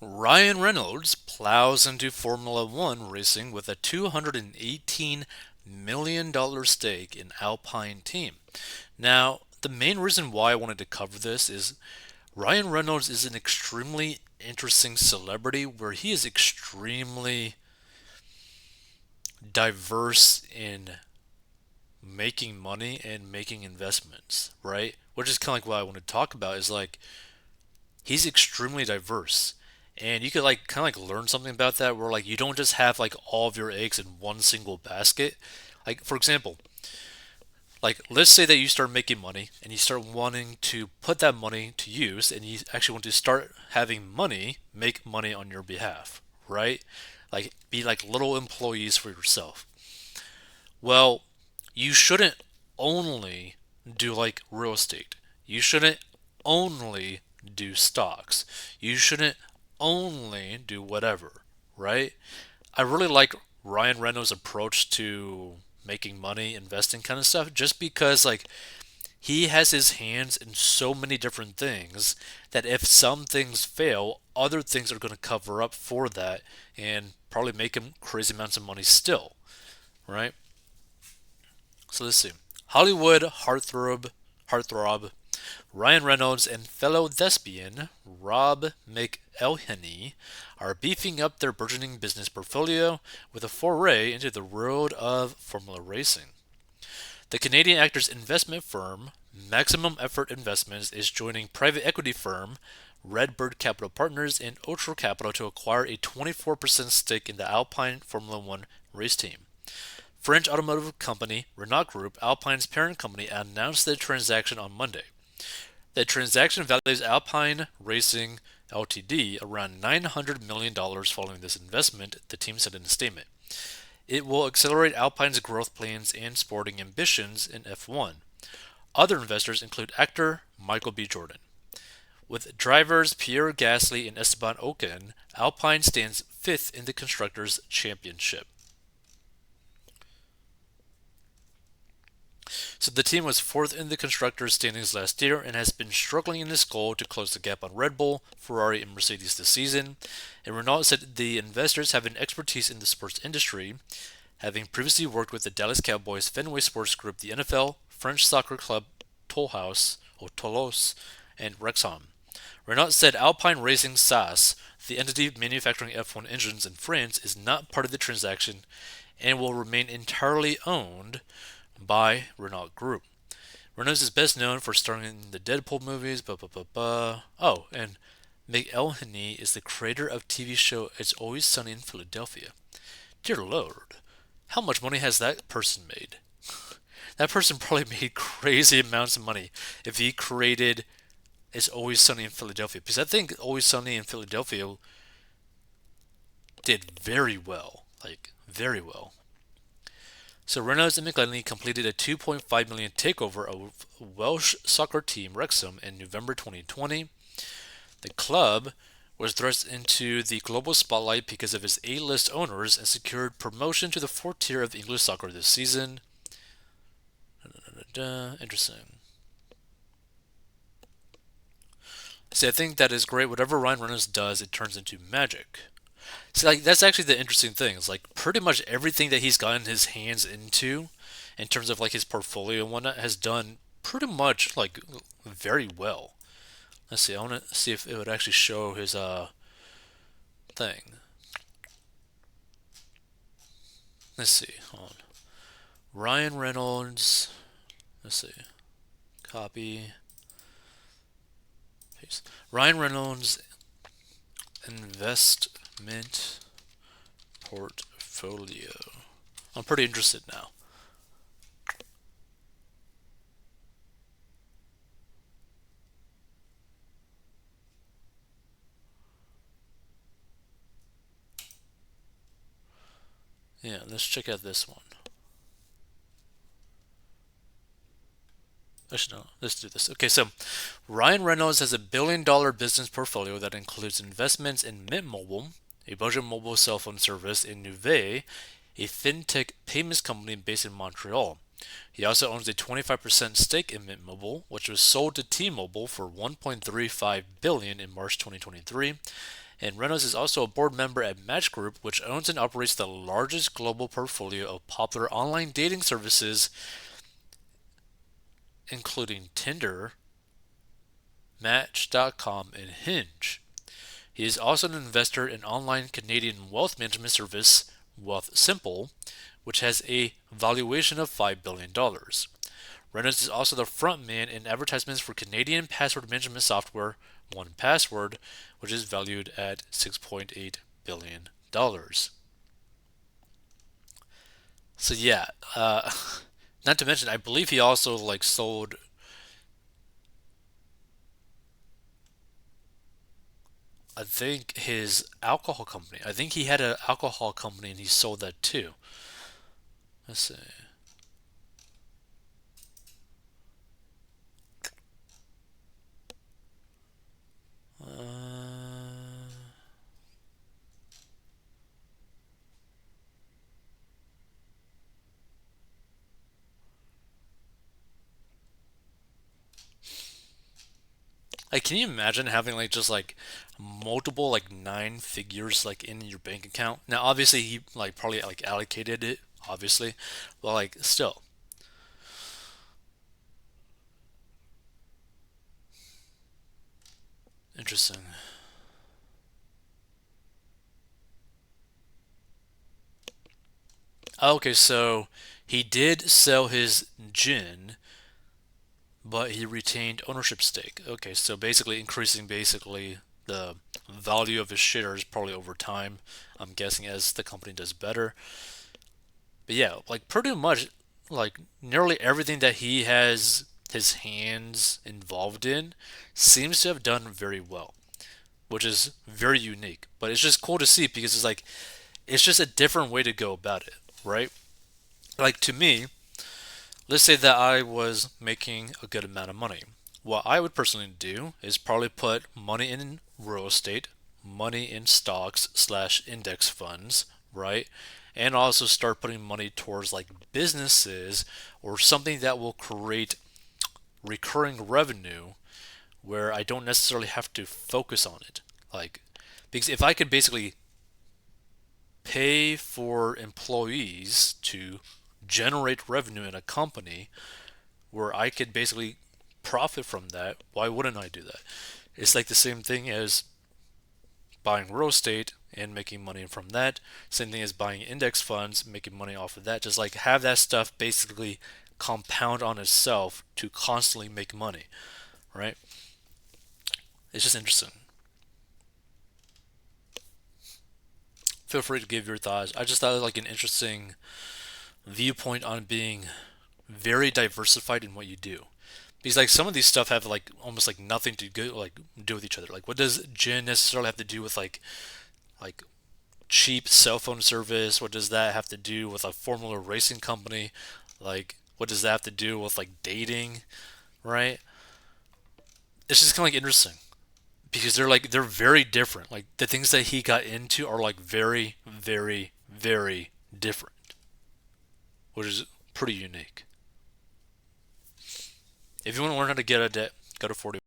Ryan Reynolds plows into Formula One racing with a $218 million stake in Alpine team. Now, the main reason why I wanted to cover this is Ryan Reynolds is an extremely interesting celebrity where he is extremely diverse in making money and making investments, right? Which is kind of like what I want to talk about is like he's extremely diverse. And you could like kind of like learn something about that where like you don't just have like all of your eggs in one single basket. Like for example, like let's say that you start making money and you start wanting to put that money to use and you actually want to start having money make money on your behalf, right? Like be like little employees for yourself. Well, you shouldn't only do like real estate. You shouldn't only do stocks. You shouldn't only do whatever, right? I really like Ryan Reynolds' approach to making money, investing kind of stuff, just because like he has his hands in so many different things that if some things fail, other things are going to cover up for that and probably make him crazy amounts of money still, right? So let's see. Hollywood heartthrob Ryan Reynolds and fellow thespian Rob McElhenney are beefing up their burgeoning business portfolio with a foray into the world of Formula racing. The Canadian actor's investment firm, Maximum Effort Investments, is joining private equity firm Redbird Capital Partners and Ultra Capital to acquire a 24% stake in the Alpine Formula One race team. French automotive company Renault Group, Alpine's parent company, announced the transaction on Monday. The transaction values Alpine Racing Ltd. Around $900 million following this investment, the team said in a statement. It will accelerate Alpine's growth plans and sporting ambitions in F1. Other investors include actor Michael B. Jordan. With drivers Pierre Gasly and Esteban Ocon, Alpine stands fifth in the Constructors' Championship. So the team was fourth in the constructors' standings last year and has been struggling in its goal to close the gap on Red Bull, Ferrari, and Mercedes this season. And Renault said the investors have an expertise in the sports industry, having previously worked with the Dallas Cowboys, Fenway Sports Group, the NFL, French soccer club Toll House or Toulouse, and Wrexham. Renault said Alpine Racing SAS, the entity manufacturing F1 engines in France, is not part of the transaction and will remain entirely owned by Renault Group. Reynolds is best known for starring in the Deadpool movies. Oh, and McElhenney is the creator of TV show It's Always Sunny in Philadelphia. Dear Lord, how much money has that person made? That person probably made crazy amounts of money if he created It's Always Sunny in Philadelphia. Because I think Always Sunny in Philadelphia did very well. Like, very well. So Reynolds and McLennan completed a 2.5 million takeover of Welsh soccer team Wrexham in November 2020. The club was thrust into the global spotlight because of its A-list owners and secured promotion to the fourth tier of English soccer this season. Interesting. See, I think that is great. Whatever Ryan Reynolds does, it turns into magic. See, like that's actually the interesting thing. It's like pretty much everything that he's gotten his hands into, in terms of like his portfolio and whatnot, has done pretty much like very well. Let's see. I want to see if it would actually show his thing. Let's see. Hold on. Ryan Reynolds. Let's see. Copy. Paste. Ryan Reynolds investment portfolio. I'm pretty interested now. Yeah, let's check out this one. Actually, no, let's do this. Okay, so Ryan Reynolds has $1 billion business portfolio that includes investments in Mint Mobile, a budget mobile cell phone service, in Nuvei, a fintech payments company based in Montreal. He also owns a 25% stake in Mint Mobile, which was sold to T-Mobile for 1.35 billion in March 2023. And Reynolds is also a board member at Match Group, which owns and operates the largest global portfolio of popular online dating services, including Tinder, Match.com, and Hinge. He is also an investor in online Canadian wealth management service Wealthsimple, which has a valuation of $5 billion. Reynolds is also the frontman in advertisements for Canadian password management software 1Password, which is valued at $6.8 billion. So yeah, not to mention, I believe he also like sold. I think his alcohol company. I think he had an alcohol company and he sold that too. Let's see. Uh, like, can you imagine having like just like multiple like nine figures like in your bank account? Now, obviously, he like probably like allocated it, obviously, but like still interesting. Okay, so he did sell his gin, but he retained ownership stake. Okay, so basically increasing basically the value of his shares probably over time. I'm guessing as the company does better. But yeah, like pretty much like nearly everything that he has his hands involved in seems to have done very well, which is very unique. But it's just cool to see because it's like it's just a different way to go about it, right? Like to me, let's say that I was making a good amount of money. What I would personally do is probably put money in real estate, money in stocks slash index funds, right? And also start putting money towards like businesses or something that will create recurring revenue where I don't necessarily have to focus on it. Like, because if I could basically pay for employees to generate revenue in a company, where I could basically profit from that, why wouldn't I do that? It's like the same thing as buying real estate and making money from that. Same thing as buying index funds, making money off of that. Just like have that stuff basically compound on itself to constantly make money, right? It's just interesting. Feel free to give your thoughts. I just thought it was like an interesting viewpoint on being very diversified in what you do. Because like some of these stuff have like almost like nothing to do with each other. Like what does gin necessarily have to do with like cheap cell phone service? What does that have to do with a Formula racing company? Like what does that have to do with like dating, right? It's just kind of like interesting because they're very different. Like the things that he got into are like very very very different, which is pretty unique. If you want to learn how to get a debt, go to 40